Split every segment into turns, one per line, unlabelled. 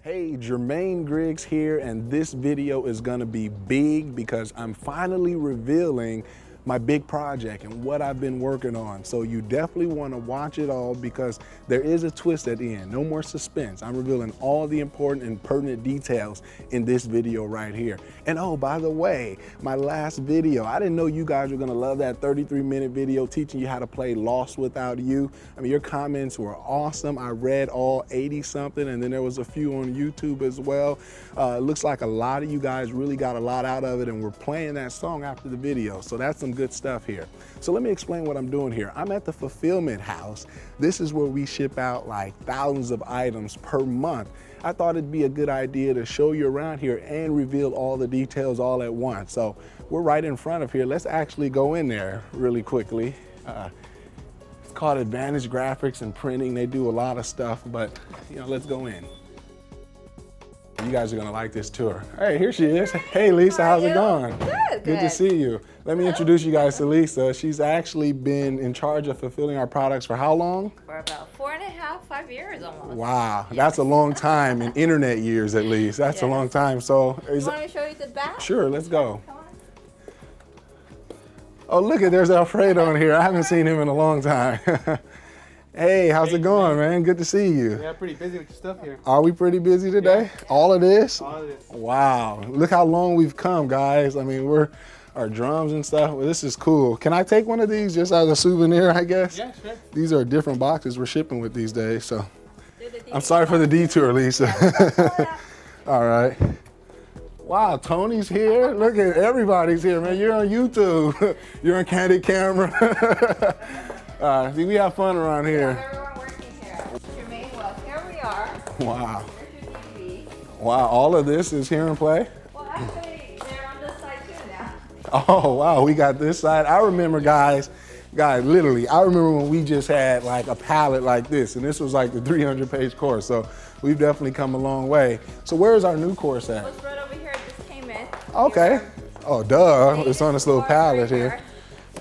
Hey, Jermaine Griggs here, and this video is gonna be big because I'm finally revealing my big project and what I've been working on. So you definitely wanna watch it all because there is a twist at the end. No more suspense. I'm revealing all the important and pertinent details in this video right here. And oh, by the way, my last video, I didn't know you guys were gonna love that 33-minute video teaching you how to play Lost Without You. I mean, your comments were awesome. I read all 80 something, and then there was a few on YouTube as well. It looks like a lot of you guys really got a lot out of it, and we're playing that song after the video. So that's some good stuff here. So let me explain what I'm doing here. I'm at the fulfillment house. This is where we ship out like thousands of items per month. I thought it'd be a good idea to show you around here and reveal all the details all at once. So we're right in front of here. Let's actually go in there really quickly. It's called Advantage Graphics and Printing. They do a lot of stuff, but let's go in. You guys are gonna like this tour. Hey, here she is. Hey, Lisa, how's it going? Good to see you. Let me introduce you guys to Lisa. She's actually been in charge of fulfilling our products for how long?
For about 4.5, 5 years almost.
Wow, that's a long time in internet years at least. That's a long time. So,
you want me to show you the back?
Sure, let's go.
Come on.
Oh, look there's Alfredo in here. I haven't seen him in a long time. Hey, how's it going, man? Good to see you.
Yeah, pretty busy with your stuff here.
Are we pretty busy today?
Yeah.
All of this?
All of this.
Wow, look how long we've come, guys. I mean, our drums and stuff. Well, this is cool. Can I take one of these just as a souvenir, I guess?
Yeah, sure.
These are different boxes we're shipping with these days, so. I'm sorry for the detour, Lisa. All right. Wow, Tony's here. Look at everybody's here, man. You're on YouTube. You're on Candid Camera. See, we have fun around here.
Everyone working here. Jermaine, well, here we are.
Wow.
Here's your DVD.
Wow, all of this is here in play?
Well, actually, they're on this side too now.
Oh, wow, we got this side. I remember, guys, literally, I remember when we just had like a palette like this, and this was like the 300-page course, so we've definitely come a long way. So where's our new course at?
It's right over here. It just came in.
Okay. Oh, duh. It's on this little palette here.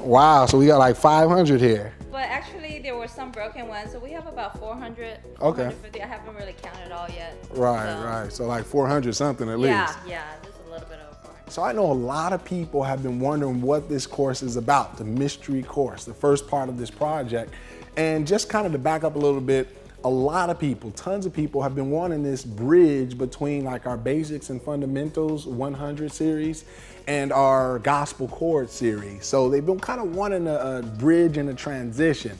Wow, so we got like 500 here.
But actually, there were some broken ones, so we have about 400,
Okay.
450. I haven't really counted all yet.
Right. So like 400 something at least.
Yeah, just a little bit over 400.
So I know a lot of people have been wondering what this course is about, the mystery course, the first part of this project. And just kind of to back up a little bit, a lot of people, tons of people have been wanting this bridge between like our Basics and Fundamentals 100 series and our Gospel Chords series. So they've been kind of wanting a bridge and a transition.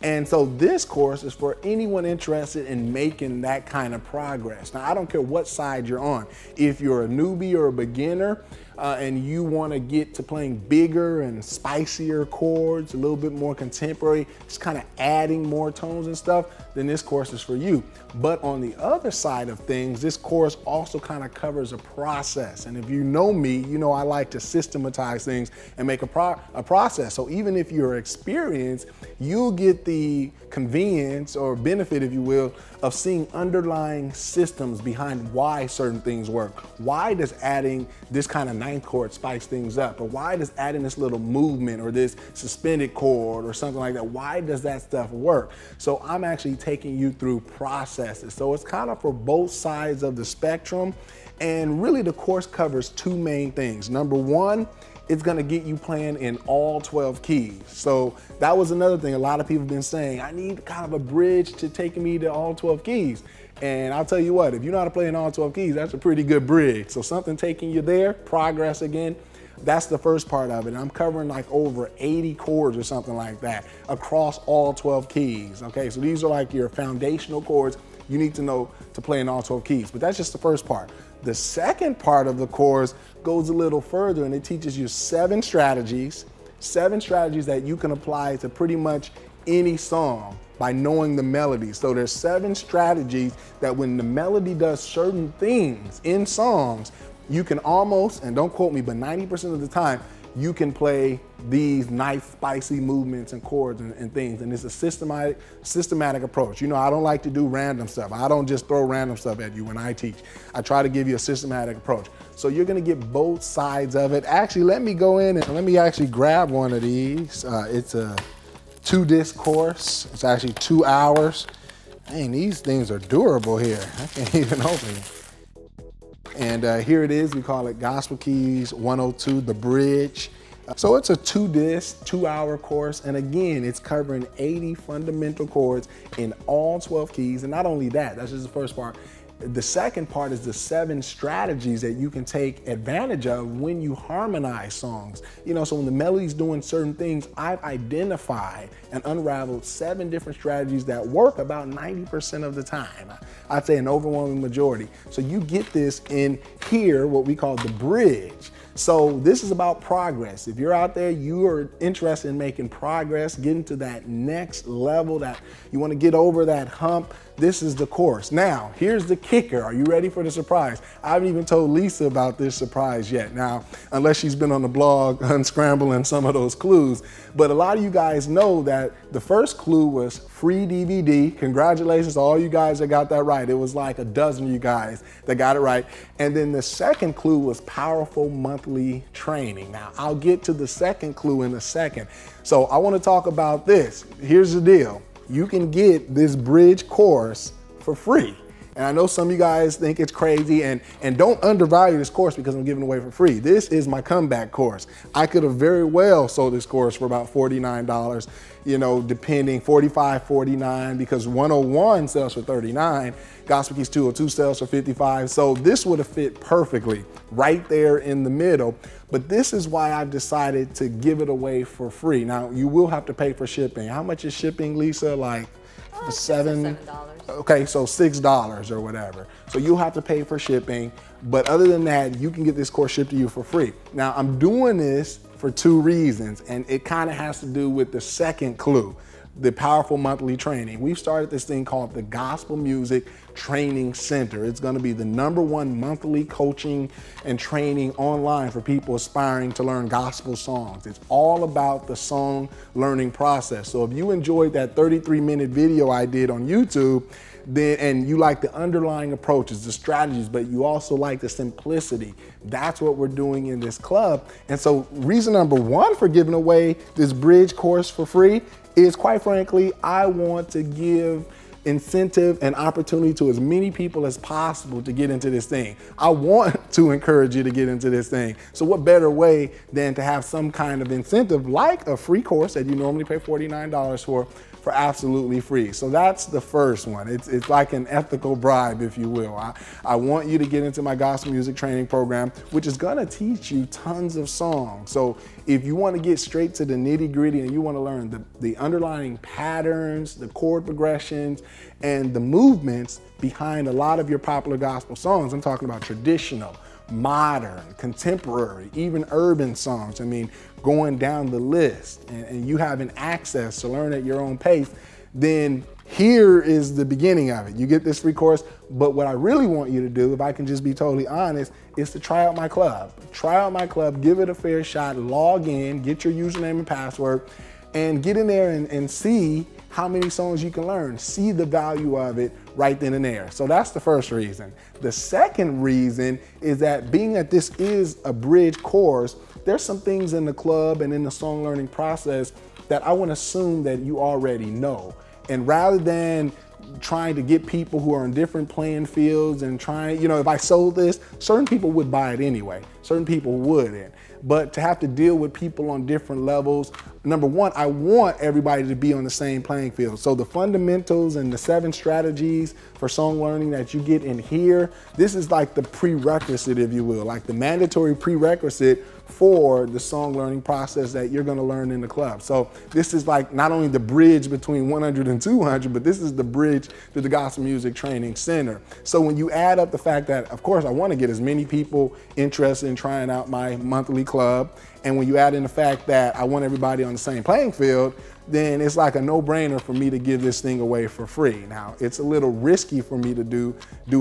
And so this course is for anyone interested in making that kind of progress. Now, I don't care what side you're on. If you're a newbie or a beginner and you want to get to playing bigger and spicier chords, a little bit more contemporary, just kind of adding more tones and stuff, then this course is for you. But on the other side of things, this course also kind of covers a process. And if you know me, you know I like to systematize things and make a process. So even if you're experienced, you'll get the convenience or benefit, if you will, of seeing underlying systems behind why certain things work. Why does adding this kind of ninth chord spice things up? Or why does adding this little movement or this suspended chord or something like that, why does that stuff work? So I'm actually taking you through processes. So it's kind of for both sides of the spectrum. And really the course covers two main things. Number one, it's gonna get you playing in all 12 keys. So that was another thing a lot of people have been saying, I need kind of a bridge to taking me to all 12 keys. And I'll tell you what, if you know how to play in all 12 keys, that's a pretty good bridge. So something taking you there, progress again, that's the first part of it. I'm covering like over 80 chords or something like that across all 12 keys. Okay, so these are like your foundational chords you need to know to play in all 12 keys, but that's just the first part. The second part of the course goes a little further and it teaches you 7 strategies that you can apply to pretty much any song by knowing the melody. So there's 7 strategies that when the melody does certain things in songs, you can almost, and don't quote me, but 90% of the time, you can play these nice spicy movements and chords and things. And it's a systematic approach. You know, I don't like to do random stuff. I don't just throw random stuff at you when I teach. I try to give you a systematic approach. So you're gonna get both sides of it. Actually, let me go in and let me actually grab one of these. It's a 2-disc course. It's actually 2 hours. Dang, these things are durable here. I can't even open it. And here it is, we call it Gospel Keys 102, the bridge. So it's a 2-disc, 2-hour course. And again, it's covering 80 fundamental chords in all 12 keys. And not only that, that's just the first part. The second part is the 7 strategies that you can take advantage of when you harmonize songs. You know, so when the melody's doing certain things, I've identified and unraveled 7 different strategies that work about 90% of the time. I'd say an overwhelming majority. So you get this in here, what we call the bridge. So this is about progress. If you're out there, you are interested in making progress, getting to that next level, that you want to get over that hump, this is the course. Now, here's the kicker. Are you ready for the surprise? I haven't even told Lisa about this surprise yet. Now, unless she's been on the blog unscrambling some of those clues. But a lot of you guys know that the first clue was free DVD. Congratulations to all you guys that got that right. It was like a dozen of you guys that got it right. And then the second clue was powerful monthly training. Now, I'll get to the second clue in a second. So I want to talk about this. Here's the deal. You can get this bridge course for free. And I know some of you guys think it's crazy, and don't undervalue this course because I'm giving it away for free. This is my comeback course. I could have very well sold this course for about $49, you know, depending, $45, $49, because 101 sells for $39. Gospel Keys 202 sells for $55. So this would have fit perfectly right there in the middle. But this is why I've decided to give it away for free. Now, you will have to pay for shipping. How much is shipping, Lisa? Like $7? Okay, so $6 or whatever. So you'll have to pay for shipping. But other than that, you can get this course shipped to you for free. Now, I'm doing this for 2 reasons, and it kind of has to do with the second clue, the powerful monthly training. We've started this thing called the Gospel Music Training Center. It's going to be the #1 monthly coaching and training online for people aspiring to learn gospel songs. It's all about the song learning process. So if you enjoyed that 33-minute video I did on YouTube, then, and you like the underlying approaches, the strategies, but you also like the simplicity, that's what we're doing in this club. And so reason #1 for giving away this bridge course for free is, quite frankly, I want to give incentive and opportunity to as many people as possible to get into this thing. I want to encourage you to get into this thing. So what better way than to have some kind of incentive like a free course that you normally pay $49 for absolutely free. So that's the first one. It's like an ethical bribe, if you will. I want you to get into my gospel music training program, which is gonna teach you tons of songs. So if you wanna get straight to the nitty-gritty and you wanna learn the underlying patterns, the chord progressions, and the movements behind a lot of your popular gospel songs, I'm talking about traditional, modern, contemporary, even urban songs. I mean, going down the list, and you having access to learn at your own pace, then here is the beginning of it. You get this free course, but what I really want you to do, if I can just be totally honest, is to try out my club. Try out my club, give it a fair shot, log in, get your username and password, and get in there and see how many songs you can learn. See the value of it right then and there. So that's the first reason. The second reason is that being that this is a bridge course, there's some things in the club and in the song learning process that I want to assume that you already know. And rather than trying to get people who are in different playing fields and trying, you know, if I sold this, certain people would buy it anyway. Certain people wouldn't. But to have to deal with people on different levels, #1, I want everybody to be on the same playing field. So the fundamentals and the 7 strategies for song learning that you get in here, this is like the prerequisite, if you will, like the mandatory prerequisite for the song learning process that you're gonna learn in the club. So this is like not only the bridge between 100 and 200, but this is the bridge to the Gospel Music Training Center. So when you add up the fact that, of course, I wanna get as many people interested in trying out my monthly club, and when you add in the fact that I want everybody on the same playing field, then it's like a no-brainer for me to give this thing away for free. Now, it's a little risky for me to do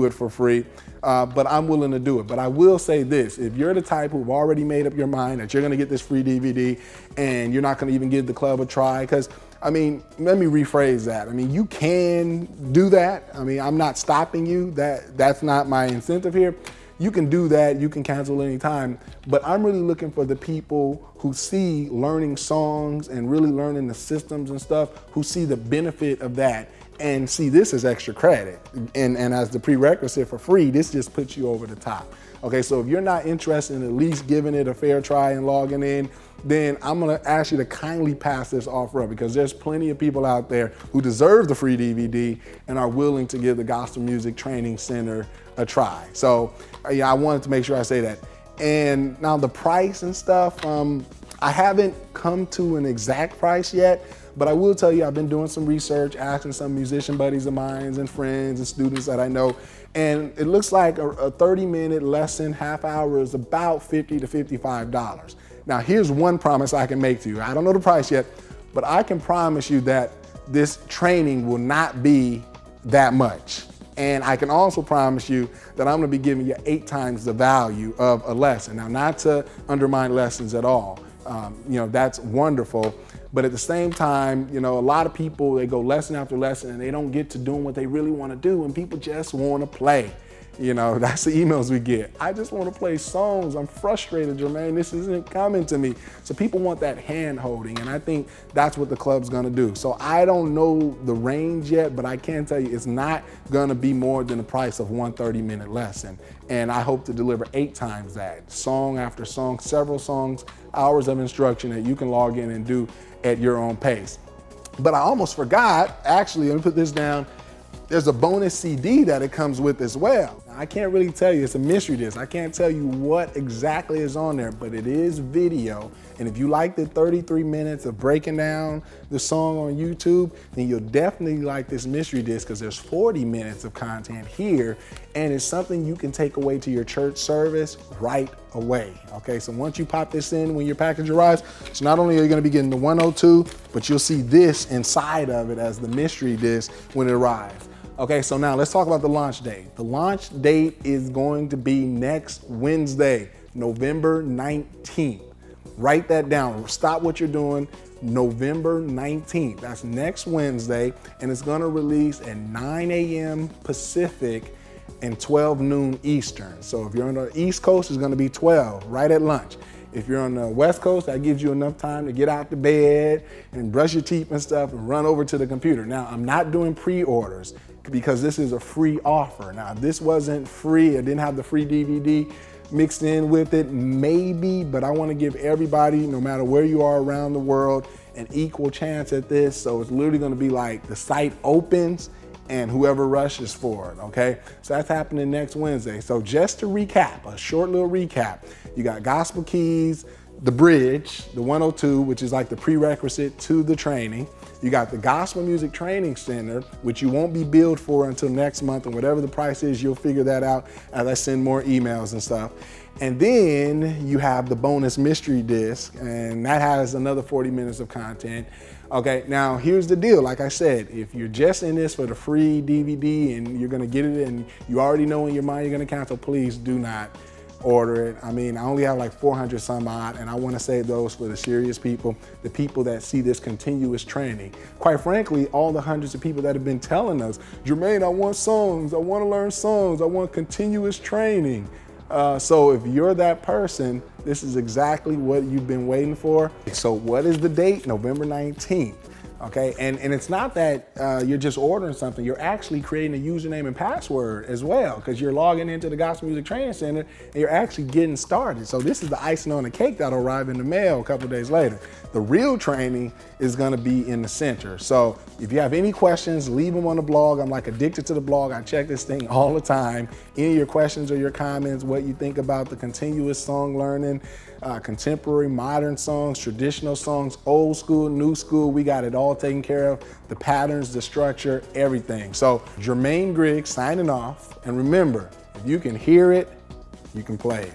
it for free, but I'm willing to do it. But I will say this, if you're the type who've already made up your mind that you're gonna get this free DVD and you're not gonna even give the club a try, because I mean, let me rephrase that. I mean, you can do that. I mean, I'm not stopping you. That's not my incentive here. You can do that, you can cancel anytime, but I'm really looking for the people who see learning songs and really learning the systems and stuff, who see the benefit of that and see this as extra credit. And as the prerequisite for free, this just puts you over the top. Okay, so if you're not interested in at least giving it a fair try and logging in, then I'm gonna ask you to kindly pass this offer up, because there's plenty of people out there who deserve the free DVD and are willing to give the Gospel Music Training Center a try. So yeah, I wanted to make sure I say that. And now the price and stuff, I haven't come to an exact price yet, but I will tell you, I've been doing some research, asking some musician buddies of mine and friends and students that I know, and it looks like a 30-minute lesson, half hour, is about $50 to $55. Now, here's one promise I can make to you. I don't know the price yet, but I can promise you that this training will not be that much. And I can also promise you that I'm gonna be giving you 8 times the value of a lesson. Now, not to undermine lessons at all. You know, that's wonderful. But at the same time, you know, a lot of people, they go lesson after lesson and they don't get to doing what they really want to do, and people just want to play. You know, that's the emails we get. I just want to play songs. I'm frustrated, Jermaine. This isn't coming to me. So people want that hand holding, and I think that's what the club's going to do. So I don't know the range yet, but I can tell you it's not going to be more than the price of one 30-minute lesson. And I hope to deliver 8 times that, song after song, several songs, hours of instruction that you can log in and do at your own pace. But I almost forgot, actually, let me put this down. There's a bonus CD that it comes with as well. Now, I can't really tell you, it's a mystery disc. I can't tell you what exactly is on there, but it is video. And if you like the 33 minutes of breaking down the song on YouTube, then you'll definitely like this mystery disc, because there's 40 minutes of content here, and it's something you can take away to your church service right away. Okay, so once you pop this in when your package arrives, so not only are you gonna be getting the 102, but you'll see this inside of it as the mystery disc when it arrives. Okay, so now let's talk about the launch date. The launch date is going to be next Wednesday, November 19th. Write that down. Stop what you're doing. November 19th. That's next Wednesday, and it's gonna release at 9 a.m. Pacific and 12 noon Eastern. So if you're on the East Coast, it's gonna be 12, right at lunch. If you're on the West Coast, that gives you enough time to get out to bed and brush your teeth and stuff and run over to the computer. Now, I'm not doing pre-orders because this is a free offer. Now, if this wasn't free, it didn't have the free DVD mixed in with it, maybe, but I want to give everybody, no matter where you are around the world, an equal chance at this. So it's literally going to be like the site opens and whoever rushes for it, okay? So that's happening next Wednesday. So just to recap, a short little recap, you got Gospel Keys, the Bridge, the 102, which is like the prerequisite to the training. You got the Gospel Music Training Center, which you won't be billed for until next month, and whatever the price is, you'll figure that out as I send more emails and stuff. And then you have the bonus mystery disc, and that has another 40 minutes of content. Okay, now here's the deal. Like I said, if you're just in this for the free DVD and you're gonna get it and you already know in your mind you're gonna cancel, please do not order it. I mean, I only have like 400 some odd, and I want to save those for the serious people, the people that see this continuous training. Quite frankly, all the hundreds of people that have been telling us, Jermaine, I want songs, I want to learn songs, I want continuous training. So if you're that person, this is exactly what you've been waiting for. So what is the date? November 19th. Okay, and it's not that you're just ordering something, you're actually creating a username and password as well, because you're logging into the Gospel Music Training Center and you're actually getting started. So this is the icing on the cake that'll arrive in the mail a couple of days later. The real training is gonna be in the center. So if you have any questions, leave them on the blog. I'm like addicted to the blog. I check this thing all the time. Any of your questions or your comments, what you think about the continuous song learning, contemporary, modern songs, traditional songs, old school, new school, we got it all taken care of. The patterns, the structure, everything. So Jermaine Griggs signing off. And remember, if you can hear it, you can play it.